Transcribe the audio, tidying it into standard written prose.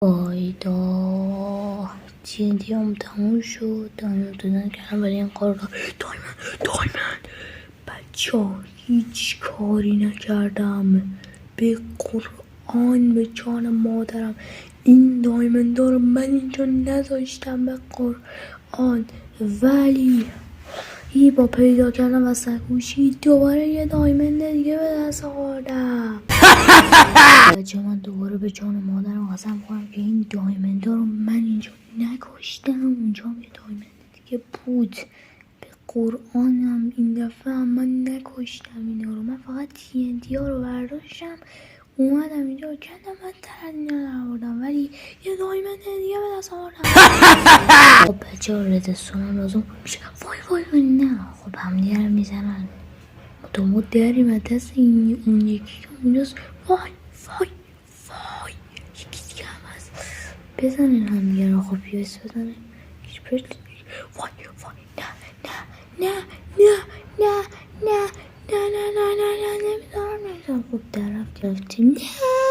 آیدا TNT هم تموم شد. دادن کردم ولی این کار رو دایمن بچه ها هیچ کاری نکردم به قرآن، به جان مادرم این دایمندا رو من اینجا نذاشتم به قرآن، ولی با پیدا کردم وسط گوشی دوباره یه دایمند دیگه به دست آوردم. بچه من دوباره به جان مادرم قسم خورم که این دایمندا رو من اینجا نکشتم، اونجا یه دایمند دیگه بود. به قرآنم این دفعه هم من نکشتم اینا رو، من فقط TNT ها رو برداشتم اومدم اینجا کندم من ترنیا نبردم، ولی یه دایمند دیگه به دست آوردم. خب بچه ها ردستون لازم میشه. وای نه، خب هم دیگه رو میزنن ما داریم از دست اون یکی که اونجاست. وای یکی دیگه هم هست، بزنین هم دیگه رو. خب پیوست بزنین. وای نه نمیدارم. خب در رفتیم. نه